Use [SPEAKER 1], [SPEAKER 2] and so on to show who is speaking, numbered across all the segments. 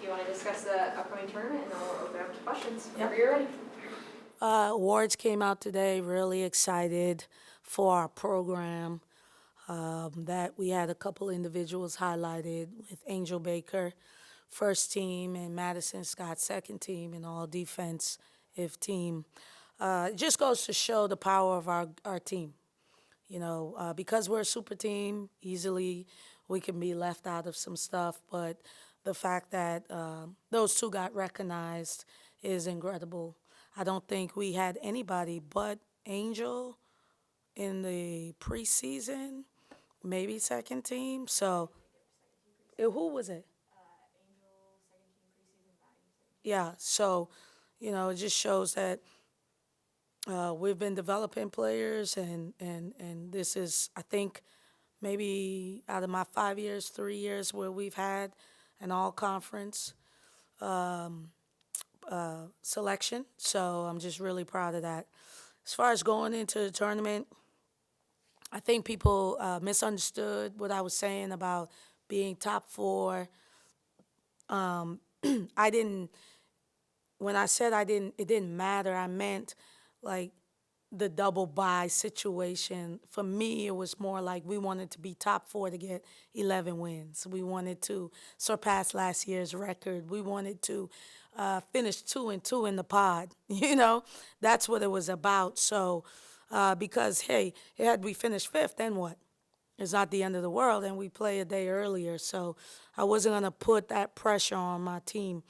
[SPEAKER 1] you want to discuss the upcoming tournament, and then we'll open up to questions whenever
[SPEAKER 2] Yep.
[SPEAKER 1] you're ready.
[SPEAKER 2] Awards came out today. Really excited for our program. That we had a couple individuals highlighted with Angel Baker, first team, and Madison Scott, second team, and all defensive team. It just goes to show the power of our team. Because we're a super team, easily we can be left out of some stuff. But the fact that those two got recognized is incredible. I don't think we had anybody but Angel in the preseason, maybe second team. So, who was it? Yeah. So, it just shows that we've been developing players, and this is, I think, maybe out of my 5 years, 3 years where we've had an all-conference selection. So I'm just really proud of that. As far as going into the tournament, I think people misunderstood what I was saying about being top four. I didn't, when I said it didn't matter, I meant like the double bye situation. For me, it was more like we wanted to be top four to get 11 wins. We wanted to surpass last year's record. We wanted to finish 2-2 in the pod. That's what it was about. So, because, hey, had we finished fifth, then what? It's not the end of the world, and we play a day earlier. So I wasn't going to put that pressure on my team.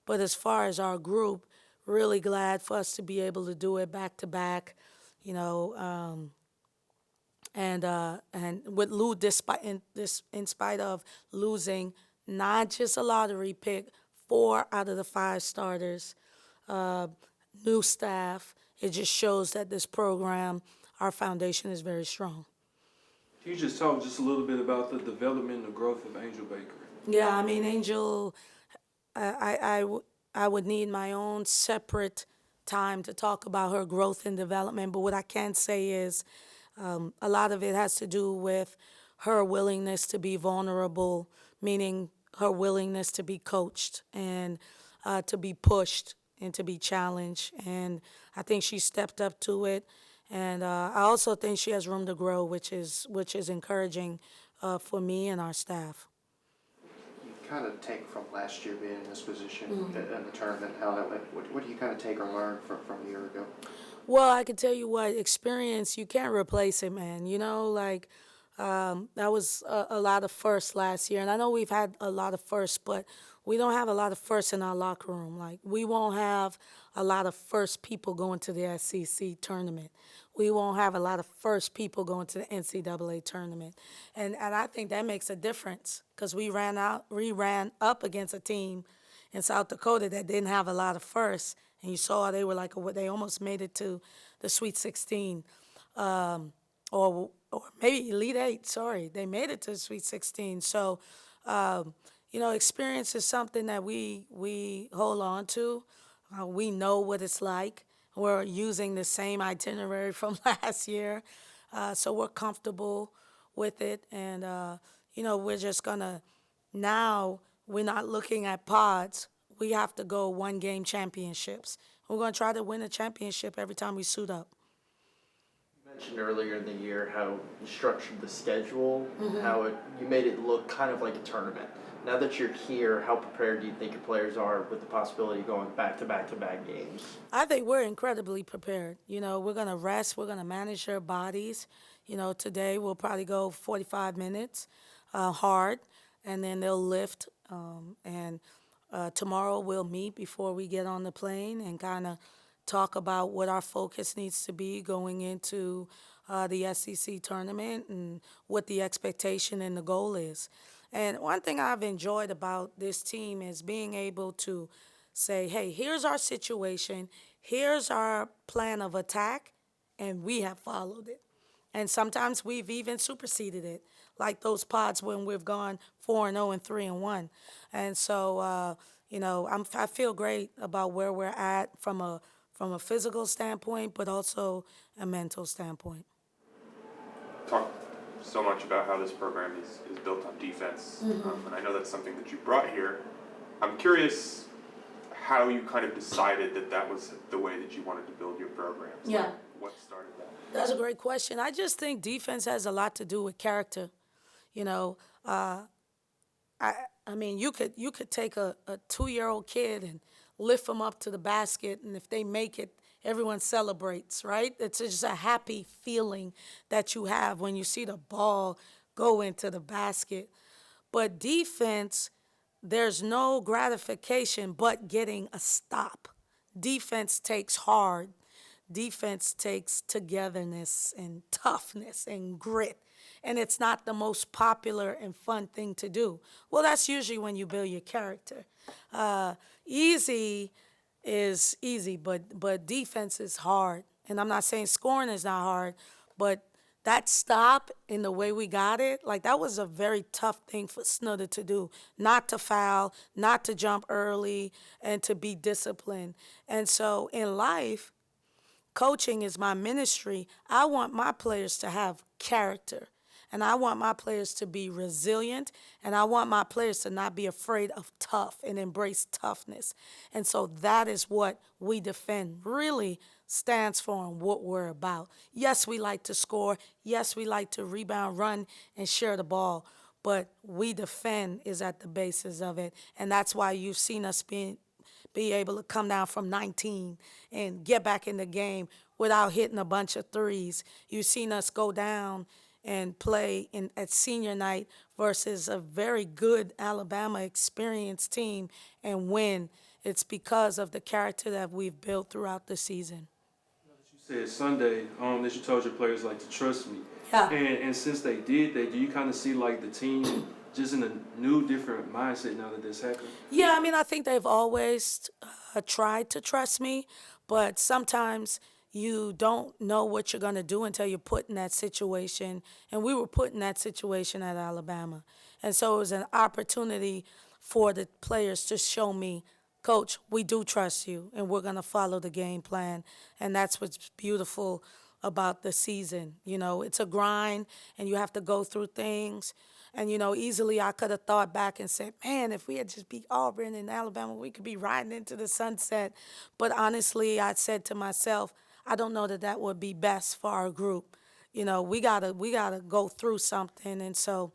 [SPEAKER 2] But as far as our group, really glad for us to be able to do it back to back, and with Lou, in spite of losing not just a lottery pick, 4 out of the 5 starters, new staff, it just shows that this program, our foundation is very strong.
[SPEAKER 3] Can you just talk just a little bit about the development and the growth of Angel Baker?
[SPEAKER 2] Yeah, I mean, Angel, I would need my own separate time to talk about her growth and development, but what I can say is a lot of it has to do with her willingness to be vulnerable, meaning her willingness to be coached and to be pushed and to be challenged. And I think she stepped up to it. And I also think she has room to grow, which is encouraging for me and our staff.
[SPEAKER 4] You kind of take from last year being in this position in the tournament, how that went. What do you kind of take or learn from a year ago?
[SPEAKER 2] Well, I can tell you what, experience, you can't replace it, man. That was a lot of firsts last year. And I know we've had a lot of firsts, but we don't have a lot of firsts in our locker room. Like, we won't have a lot of first people going to the SEC tournament. We won't have a lot of first people going to the NCAA tournament. And I think that makes a difference because we ran up against a team in South Dakota that didn't have a lot of firsts. And you saw they were they almost made it to the Sweet 16, or maybe Elite 8, sorry. They made it to the Sweet 16. So, experience is something that we hold on to. We know what it's like. We're using the same itinerary from last year, so we're comfortable with it. And, we're just going to, now we're not looking at pods. We have to go one-game championships. We're going to try to win a championship every time we suit up.
[SPEAKER 5] You mentioned earlier in the year how you structured the schedule, how you made it look kind of like a tournament. Now that you're here, how prepared do you think your players are with the possibility of going back-to-back games?
[SPEAKER 2] I think we're incredibly prepared. We're going to rest. We're going to manage their bodies. Today we'll probably go 45 minutes hard, and then they'll lift. And tomorrow we'll meet before we get on the plane and kind of talk about what our focus needs to be going into the SEC tournament and what the expectation and the goal is. And one thing I've enjoyed about this team is being able to say, hey, here's our situation, here's our plan of attack, and we have followed it. And sometimes we've even superseded it, like those pods when we've gone 4-0 and 3-1. And so, I feel great about where we're at from a physical standpoint, but also a mental standpoint.
[SPEAKER 6] Talk so much about how this program is built on defense, and I know that's something that you brought here I'm curious how you kind of decided that that was the way that you wanted to build your programs.
[SPEAKER 2] Yeah.
[SPEAKER 6] Like, what started that?
[SPEAKER 2] That's a great question. I just think defense has a lot to do with character. You know, I mean, you could take a 2-year-old kid and lift them up to the basket, and if they make it, everyone celebrates, right? It's just a happy feeling that you have when you see the ball go into the basket. But defense, there's no gratification but getting a stop. Defense takes hard. Defense takes togetherness and toughness and grit. And it's not the most popular and fun thing to do. Well, that's usually when you build your character. Easy is easy, but defense is hard. And I'm not saying scoring is not hard, but that stop in the way we got it, like that was a very tough thing for Snutter to do. Not to foul, not to jump early, and to be disciplined. And so in life, coaching is my ministry. I want my players to have character. And I want my players to be resilient. And I want my players to not be afraid of tough and embrace toughness. And so that is what we defend really stands for and what we're about. Yes, we like to score. Yes, we like to rebound, run, and share the ball. But we defend is at the basis of it. And that's why you've seen us be able to come down from 19 and get back in the game without hitting a bunch of threes. You've seen us go down and play at senior night versus a very good Alabama experienced team and win. It's because of the character that we've built throughout the season.
[SPEAKER 3] You said Sunday that you told your players like to trust me.
[SPEAKER 2] Yeah.
[SPEAKER 3] And since they did that, do you kind of see like the team just in a new, different mindset now that this happened?
[SPEAKER 2] Yeah, I mean, I think they've always tried to trust me, but sometimes you don't know what you're going to do until you're put in that situation. And we were put in that situation at Alabama. And so it was an opportunity for the players to show me, Coach, we do trust you, and we're going to follow the game plan. And that's what's beautiful about the season. You know, it's a grind, and you have to go through things. And, you know, easily I could have thought back and said, man, if we had just beat Auburn and Alabama, we could be riding into the sunset. But honestly, I said to myself, I don't know that that would be best for our group. You know, we gotta go through something. And so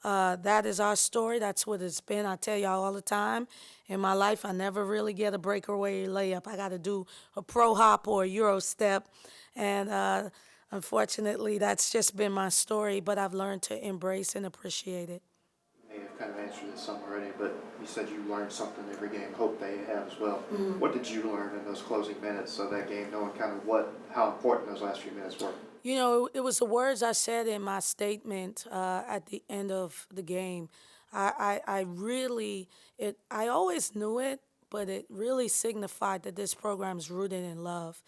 [SPEAKER 2] that is our story. That's what it's been. I tell y'all all the time. In my life, I never really get a breakaway layup. I got to do a pro hop or a Euro step. And unfortunately, that's just been my story, but I've learned to embrace and appreciate it.
[SPEAKER 4] You may have kind of answered this some already, but you said you learned something every game. Hope they have as well.
[SPEAKER 2] Mm-hmm.
[SPEAKER 4] What did you learn in those closing minutes of that game, knowing kind of how important those last few minutes were?
[SPEAKER 2] You know, it was the words I said in my statement at the end of the game. I always knew it, but it really signified that this program is rooted in love.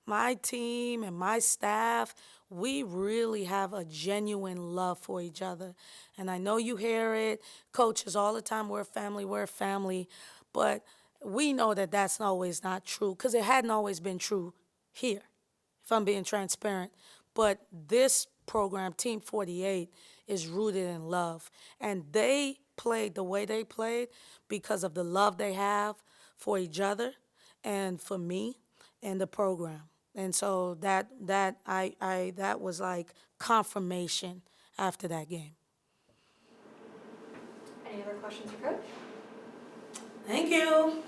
[SPEAKER 2] My team and my staff, we really have a genuine love for each other. And I know you hear it, coaches all the time, we're a family. But we know that that's always not true because it hadn't always been true here, if I'm being transparent. But this program, Team 48, is rooted in love. And they played the way they played because of the love they have for each other and for me and the program. And so that was like confirmation after that game.
[SPEAKER 1] Any other questions for Coach?
[SPEAKER 2] Thank you.